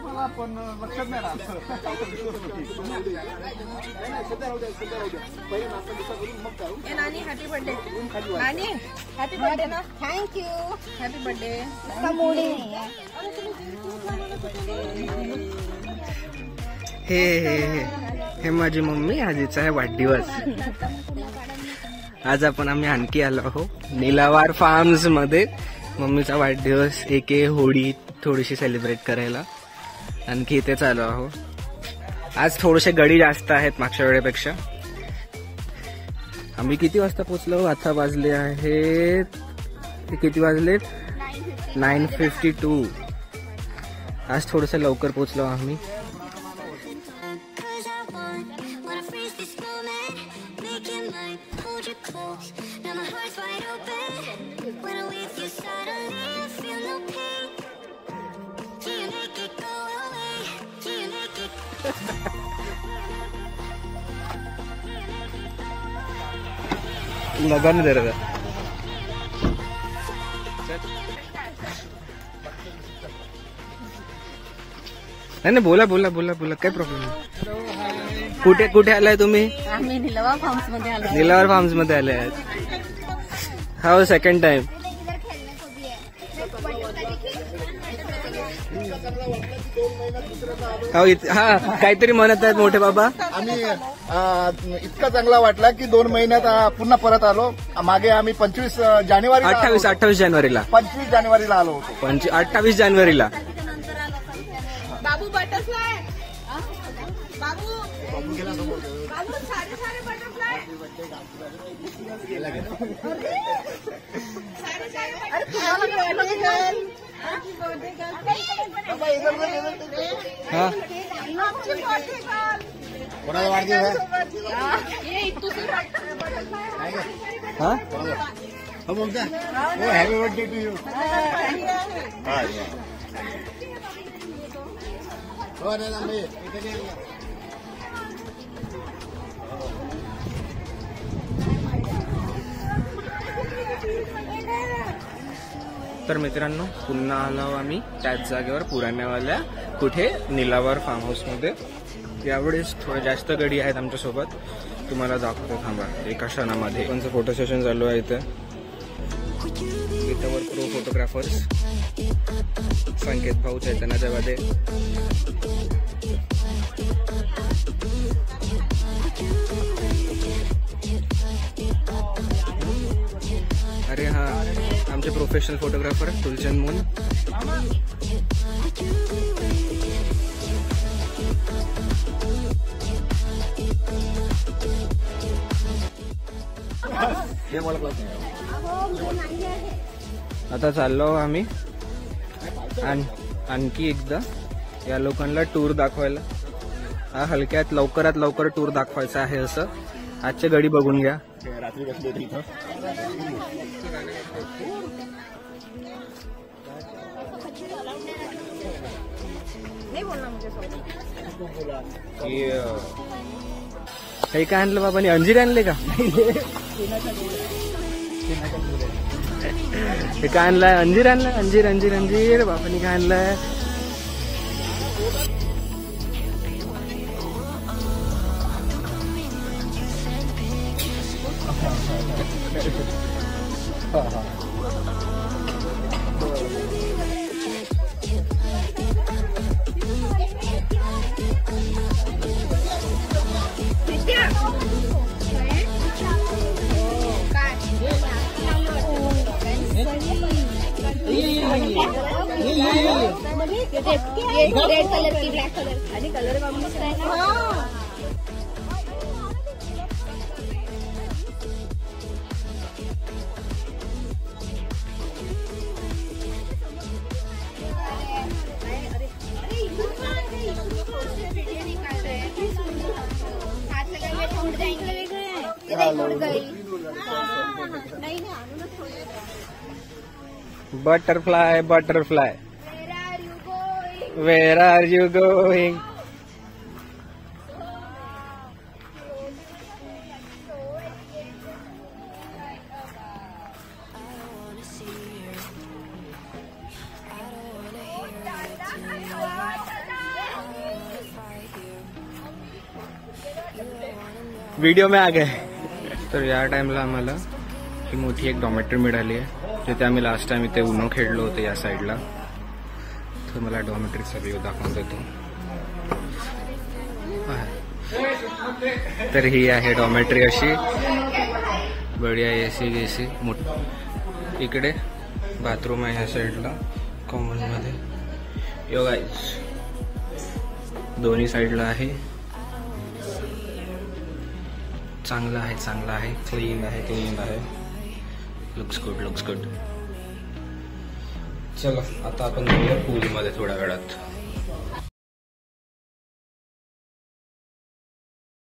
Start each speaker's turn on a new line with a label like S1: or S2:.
S1: मला पण लक्षात नाही राहत.
S2: नानी हॅपी बर्थडे. नानी हॅपी बर्थडे ना. थँक्यू. Happy birthday.
S3: हे माझी मम्मी, आजीचा आहे वाढदिवस. आज आम्ही आणखी आलो आहो निलावार फार्म्स मध्ये मम्मीचा वाढदिवस एके होळी थोडीशी सेलिब्रेट करायला. आणखी इथेच आलो आहो. आज थोडेसे गडी जास्त आहेत मागच्या वेळेपेक्षा. आम्ही किती वाजता पोहोचलो? आता वाजले आहेत किती वाजलेत? 9:52. आज थोडस लवकर पोहोचलो आम्ही. लगन दे रहा नाही. बोला बोला बोला बोला, काय प्रॉब्लेम नाही. कुठे कुठे आलाय तुम्ही?
S2: आम्ही निलावार फार्म्स मध्ये आलो.
S3: निलावार फार्म्स मध्ये आले आहेत. हो, सेकंड टाइम. हा, काहीतरी म्हणत आहेत मोठे बाबा.
S1: आम्ही इतका चांगला वाटला की 2 महिन्यात पुन्हा परत आलो. मागे आम्ही 28 जानेवारीला
S3: 28 जानेवारीला
S1: 25 जानेवारीला आलो होतो.
S3: 28 जानेवारीला.
S2: बाबू बटरफ्लाय. बाबू बाबू सारे सारे बटरफ्लाय.
S3: हा,
S1: कोणाचा वाढदिवस आहे?
S3: हा,
S1: हो बोलता. हो, हॅपी बर्थडे टू यू. हो ना.
S3: तर मित्रांनो, पुन्हा आलो आम्ही त्याच जागेवर पुराण्यावाल्या कुठे निलावार फार्म हाऊस मध्ये. यावेळेस थोडे जास्त गडी आहेत आमच्यासोबत. तुम्हाला दाखवतो, थांबा एका क्षणामध्ये. त्यांचं फोटो सेशन चालू आहे इथं. इथं प्रो फोटोग्राफर्स संकेत भाऊ, चैतन्य जवादे. अरे हा, आमचे प्रोफेशनल फोटोग्राफर तुलचंद मून. आता चाललो आम्ही आणखी एकदा या लोकांना टूर दाखवायला. हा हलक्यात लवकरात लवकर टूर दाखवायचा आहे असं. आजचे गडी बघून घ्या.
S1: रात्री बसली होती इथं.
S3: हे काय आणलं बाबांनी? अंजीर आणले का? हे काय आणलंय? अंजीर आणलं. अंजीर अंजीर अंजीर बाबांनी काय आणलंय?
S2: रेड कलर की ब्लॅक कलर आणि कलर कॉम्बिनेशन आहे ना.
S3: Butterfly, butterfly. Where are you going? Video में आ गए. तर या टाइमला आम्हाला ही मोठी एक डॉमेट्री मिळाली आहे, जिथे आम्ही लास्ट टाइम इथे उनो खेळलो होतो या साईडला. तर मला डॉमेट्रीचा व्ह्यू दाखवून देतो. तर ही आहे डॉमेट्री अशी बढिया एसी गेसी. इकडे बाथरूम आहे ह्या साईडला कॉमन मध्ये. यो गाईज दोन्ही साईडला आहे. चांगला आहे क्लीन आहे. Looks good. चला आता आपण जाऊया पूल मध्ये थोड्या वेळात.